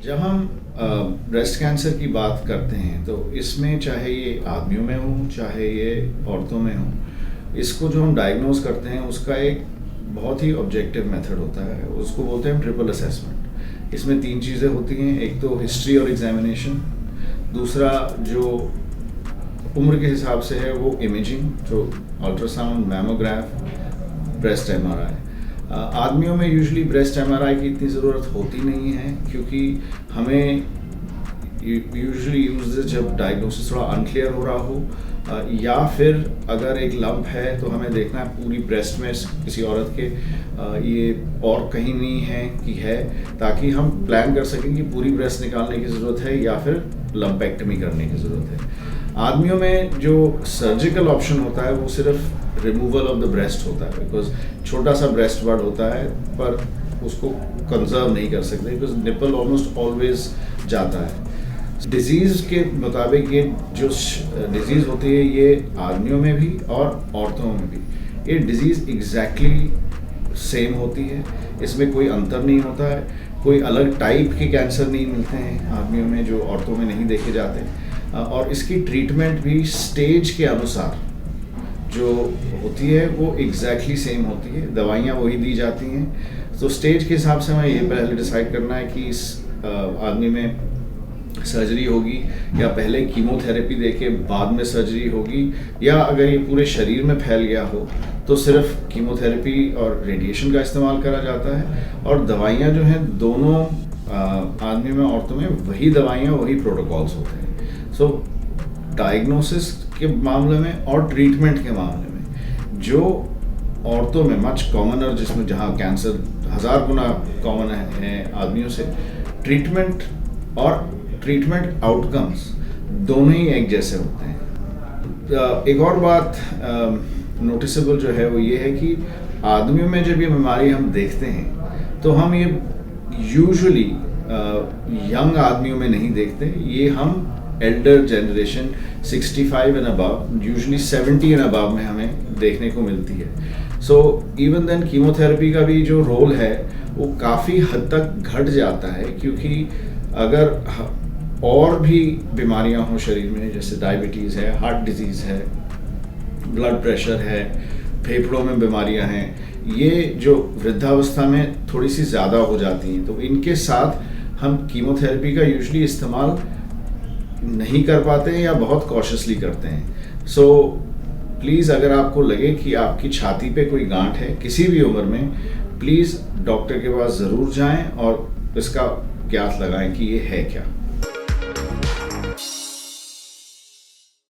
जब हम breast cancer की बात करते हैं तो इसमें चाहे ये आदमियों में हो चाहे ये औरतों में हो, इसको जो हम डायग्नोज करते हैं उसका एक बहुत ही ऑब्जेक्टिव मेथड होता है। उसको बोलते हैं ट्रिपल असेसमेंट। इसमें 3 चीज़ें होती हैं, एक तो हिस्ट्री और एग्जामिनेशन, दूसरा जो उम्र के हिसाब से है वो इमेजिंग, जो अल्ट्रासाउंड, मैमोग्राफ, ब्रेस्ट एमआरआई। आदमियों में यूजुअली ब्रेस्ट एमआरआई की इतनी ज़रूरत होती नहीं है, क्योंकि हमें यूजुअली यूज जब डायग्नोसिस थोड़ा अनक्लियर हो रहा हो, या फिर अगर एक लंप है तो हमें देखना है पूरी ब्रेस्ट में किसी औरत के ये और कहीं नहीं है कि है, ताकि हम प्लान कर सकें कि पूरी ब्रेस्ट निकालने की ज़रूरत है या फिर लंपेक्टमी करने की ज़रूरत है। आदमियों में जो सर्जिकल ऑप्शन होता है वो सिर्फ रिमूवल ऑफ द ब्रेस्ट होता है, बिकॉज छोटा सा ब्रेस्ट बर्ड होता है पर उसको कंजर्व नहीं कर सकते, बिकॉज निपल ऑलमोस्ट ऑलवेज जाता है। डिजीज़ के मुताबिक ये जो डिजीज़ होती है ये आदमियों में भी और औरतों में भी ये डिजीज़ एग्जैक्टली सेम होती है। इसमें कोई अंतर नहीं होता है, कोई अलग टाइप के कैंसर नहीं मिलते हैं आदमियों में जो औरतों में नहीं देखे जाते, और इसकी ट्रीटमेंट भी स्टेज के अनुसार जो होती है वो एग्जैक्टली सेम होती है, दवाइयाँ वही दी जाती हैं। तो स्टेज के हिसाब से हमें ये पहले डिसाइड करना है कि इस आदमी में सर्जरी होगी या पहले कीमोथेरेपी देके बाद में सर्जरी होगी, या अगर ये पूरे शरीर में फैल गया हो तो सिर्फ कीमोथेरेपी और रेडिएशन का इस्तेमाल करा जाता है। और दवाइयाँ जो हैं दोनों आदमी में औरतों में वही दवाइयाँ वही प्रोटोकॉल्स होते हैं। सो डायग्नोसिस के मामले में और ट्रीटमेंट के मामले में जो औरतों में मच कॉमनर, जिसमें जहाँ कैंसर 1000 गुना कॉमन है आदमियों से, ट्रीटमेंट और ट्रीटमेंट आउटकम्स दोनों ही एक जैसे होते हैं। एक और बात नोटिसेबल जो है वो ये है कि आदमियों में जब ये बीमारी हम देखते हैं तो हम ये यूजुअली यंग आदमियों में नहीं देखते, ये हम Elder generation 65 and above, usually 70 and above में हमें देखने को मिलती है। सो इवन देन कीमोथेरेपी का भी जो रोल है वो काफ़ी हद तक घट जाता है, क्योंकि अगर और भी बीमारियां हों शरीर में, जैसे डायबिटीज़ है, हार्ट डिजीज़ है, ब्लड प्रेशर है, फेफड़ों में बीमारियां हैं, ये जो वृद्धावस्था में थोड़ी सी ज़्यादा हो जाती हैं, तो इनके साथ हम कीमोथेरेपी का यूजुअली इस्तेमाल नहीं कर पाते हैं या बहुत कॉशियसली करते हैं। सो प्लीज़ अगर आपको लगे कि आपकी छाती पे कोई गांठ है किसी भी उम्र में, प्लीज़ डॉक्टर के पास ज़रूर जाएं और इसका ज्ञात लगाएं कि ये है क्या।